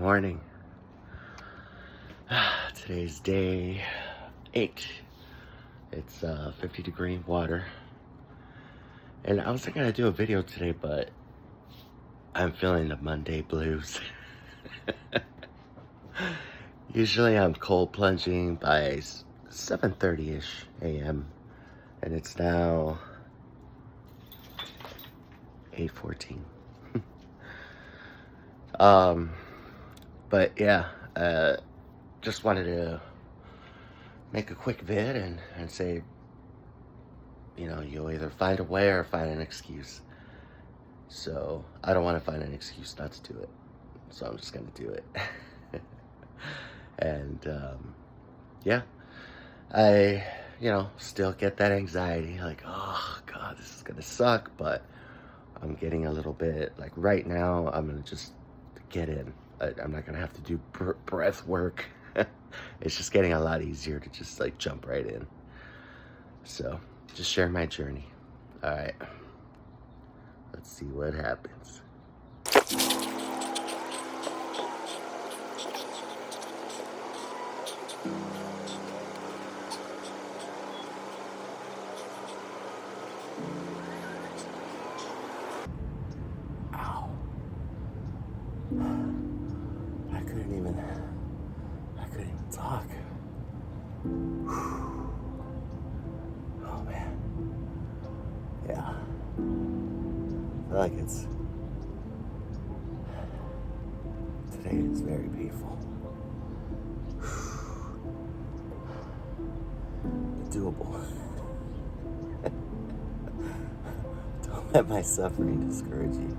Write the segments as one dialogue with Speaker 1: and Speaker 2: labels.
Speaker 1: morning. Today's day 8. It's 50-degree water. And I was gonna do a video today, but I'm feeling the Monday blues. Usually I'm cold plunging by 7:30-ish a.m. and it's now 8:14. But yeah, just wanted to make a quick vid and say, you'll either find a way or find an excuse. So I don't want to find an excuse not to do it. So I'm just going to do it. And yeah, I, still get that anxiety like, oh God, this is going to suck. But I'm getting a little bit like right now, I'm going to just get in. I'm not going to have to do breath work. It's just getting a lot easier to just like jump right in. So just share my journey. All right. Let's see what happens. Ow. I couldn't even talk. Oh man. Yeah. I feel like today is very painful. But doable. Don't let my suffering discourage you.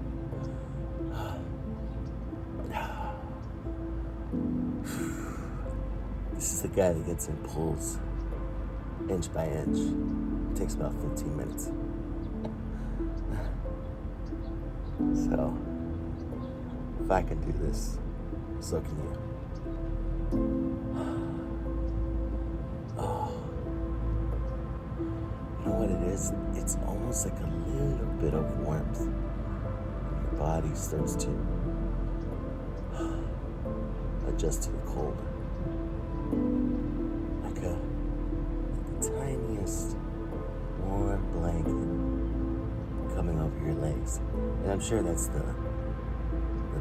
Speaker 1: This is the guy that gets in pulls inch by inch. It takes about 15 minutes. So, if I can do this, so can you. Oh, you know what it is? It's almost like a little bit of warmth. Your body starts to adjust to the cold. Like the tiniest warm blanket coming over your legs. And I'm sure that's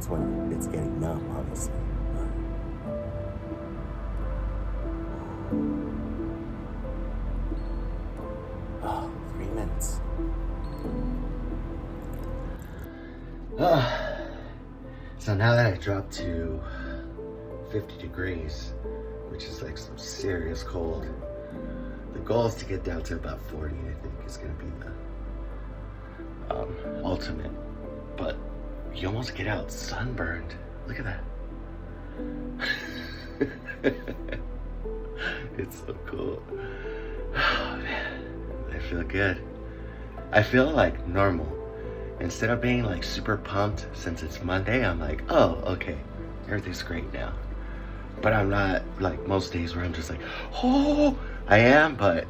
Speaker 1: when it's getting numb, obviously. Oh, 3 minutes. So now that I dropped to 50 degrees, which is like some serious cold, the goal is to get down to about 40, I think, is going to be the ultimate. But you almost get out sunburned. Look at that. It's so cool. Oh man, I feel good. I feel like normal. Instead of being like super pumped since it's Monday, I'm like, oh, okay, everything's great now. But I'm not like most days where I'm just like, oh, I am, but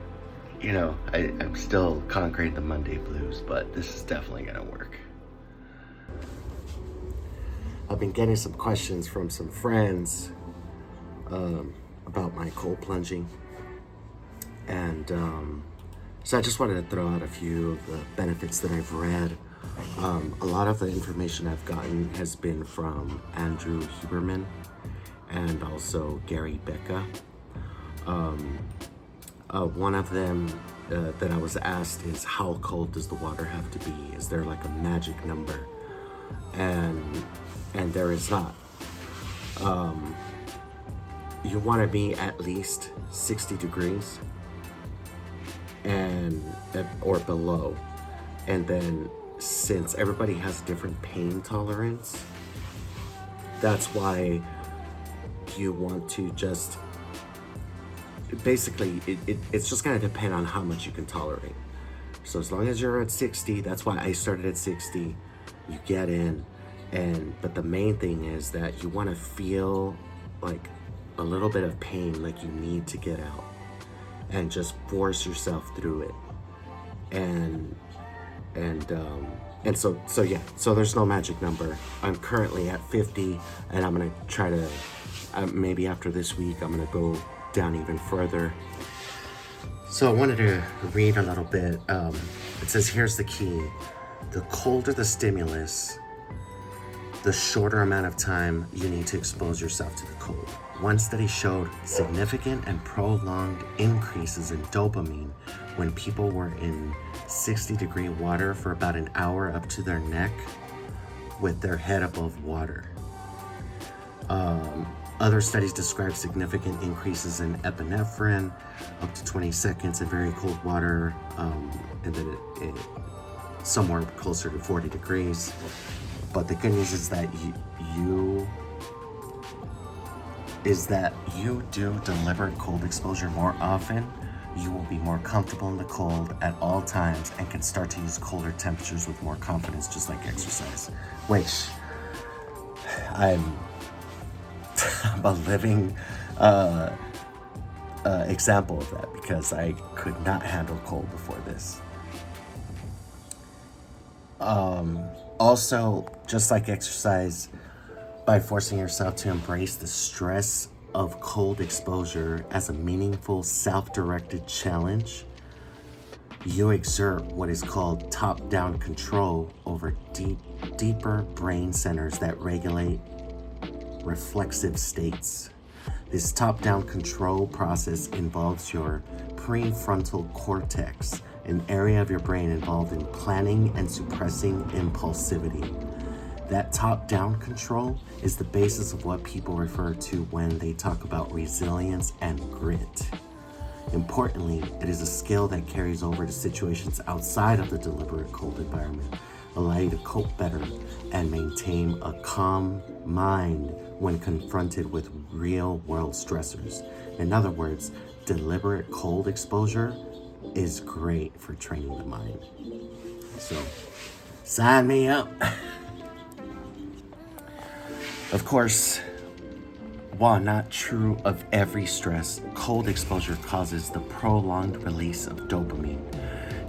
Speaker 1: I'm still conquering the Monday blues, but this is definitely gonna work. I've been getting some questions from some friends about my cold plunging. And so I just wanted to throw out a few of the benefits that I've read. A lot of the information I've gotten has been from Andrew Huberman and also Gary Becca. One of them that I was asked is, how cold does the water have to be? Is there like a magic number? And there is not. You want to be at least 60 degrees or below. And then since everybody has different pain tolerance, that's why you want to just basically it's just going to depend on how much you can tolerate. So as long as you're at 60, that's why I started at 60. You get in, but the main thing is that you want to feel like a little bit of pain, like you need to get out, and just force yourself through it. And And so so there's no magic number. I'm currently at 50, and I'm gonna try to, maybe after this week, I'm gonna go down even further. So I wanted to read a little bit. It says, here's the key. The colder the stimulus, the shorter amount of time you need to expose yourself to the cold. One study showed significant and prolonged increases in dopamine when people were in 60-degree water for about an hour up to their neck with their head above water. Other studies describe significant increases in epinephrine up to 20 seconds in very cold water, and then it somewhere closer to 40 degrees. But the good news is that you do deliberate cold exposure more often. You will be more comfortable in the cold at all times and can start to use colder temperatures with more confidence, just like exercise. Which I'm a living example of that, because I could not handle cold before this. Also, just like exercise, by forcing yourself to embrace the stress of cold exposure as a meaningful, self-directed challenge, you exert what is called top-down control over deeper brain centers that regulate reflexive states. This top-down control process involves your prefrontal cortex, an area of your brain involved in planning and suppressing impulsivity. That top-down control is the basis of what people refer to when they talk about resilience and grit. Importantly, it is a skill that carries over to situations outside of the deliberate cold environment, allow you to cope better and maintain a calm mind when confronted with real-world stressors. In other words, deliberate cold exposure is great for training the mind. So, sign me up. Of course, while not true of every stress, cold exposure causes the prolonged release of dopamine.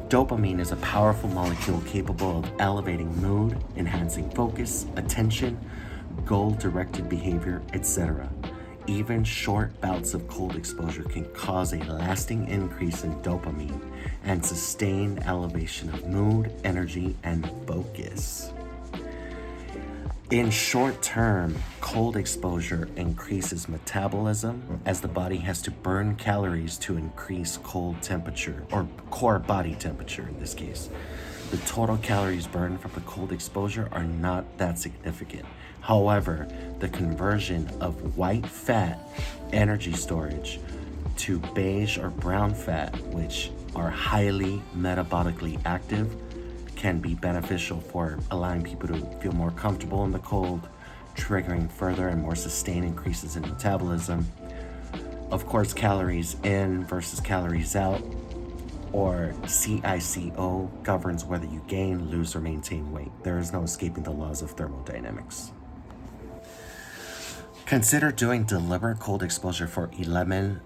Speaker 1: Dopamine is a powerful molecule capable of elevating mood, enhancing focus, attention, goal-directed behavior, etc. Even short bouts of cold exposure can cause a lasting increase in dopamine and sustained elevation of mood, energy, and focus. In short term, cold exposure increases metabolism as the body has to burn calories to increase cold temperature, or core body temperature in this case. The total calories burned from the cold exposure are not that significant. However, the conversion of white fat energy storage to beige or brown fat, which are highly metabolically active, can be beneficial for allowing people to feel more comfortable in the cold, triggering further and more sustained increases in metabolism. Of course, calories in versus calories out, or CICO, governs whether you gain, lose, or maintain weight. There is no escaping the laws of thermodynamics. Consider doing deliberate cold exposure for 11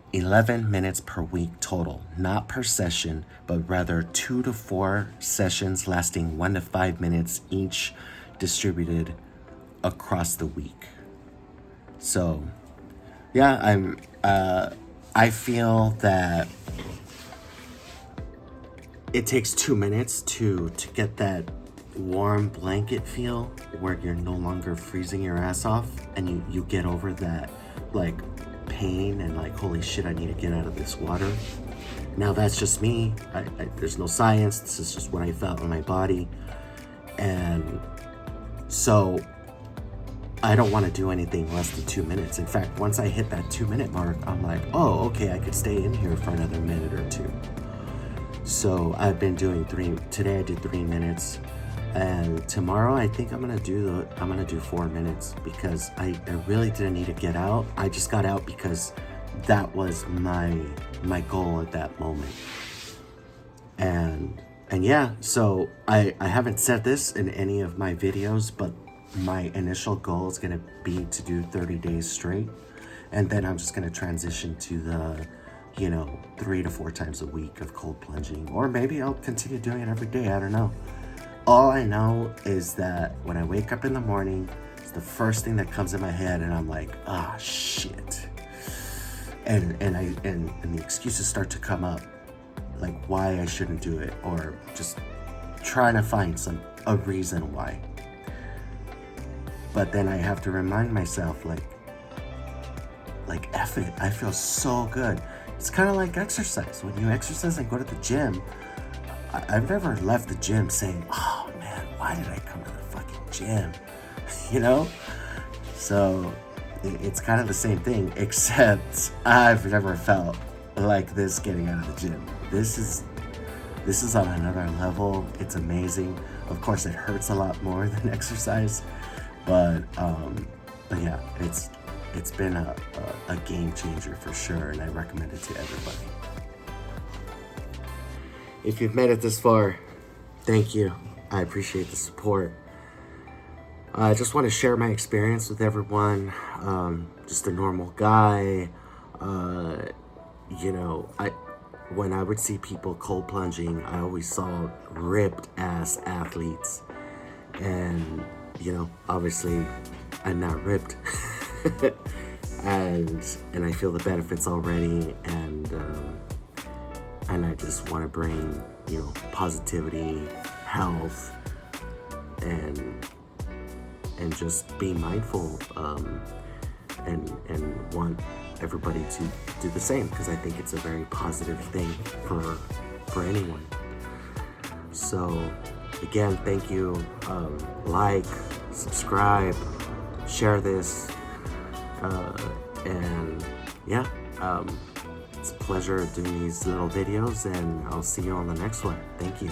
Speaker 1: minutes per week total, not per session, but rather 2 to 4 sessions lasting 1 to 5 minutes each, distributed across the week. So, yeah, I feel that it takes 2 minutes to get that warm blanket feel where you're no longer freezing your ass off, and you get over that like pain and like, holy shit, I need to get out of this water. Now that's just me. There's no science. This is just what I felt in my body. And so I don't want to do anything less than 2 minutes. In fact, once I hit that 2-minute mark, I'm like, oh, okay, I could stay in here for another minute or two. So I've been doing today I did 3 minutes. And tomorrow I think I'm gonna do 4 minutes, because I really didn't need to get out. I just got out because that was my goal at that moment. And yeah, so I haven't said this in any of my videos, but my initial goal is gonna be to do 30 days straight, and then I'm just gonna transition to the 3 to 4 times a week of cold plunging, or maybe I'll continue doing it every day. I don't know. All I know is that when I wake up in the morning, it's the first thing that comes in my head, and I'm like, ah, shit. And the excuses start to come up, like why I shouldn't do it, or just trying to find a reason why. But then I have to remind myself, like F it, I feel so good. It's kind of like exercise. When you exercise and go to the gym, I've never left the gym saying, oh man, why did I come to the fucking gym? You know? So it's kind of the same thing, except I've never felt like this getting out of the gym. This is on another level. It's amazing. Of course, it hurts a lot more than exercise, but yeah, it's been a game changer for sure, and I recommend it to everybody. If you've made it this far, thank you. I appreciate the support. I just want to share my experience with everyone. Just a normal guy. When I would see people cold plunging, I always saw ripped ass athletes. And, obviously I'm not ripped. and I feel the benefits already, and I just want to bring, positivity, health, and just be mindful, and want everybody to do the same, because I think it's a very positive thing for anyone. So again, thank you. Like, subscribe, share this, and yeah, it's a pleasure doing these little videos, and I'll see you on the next one. Thank you.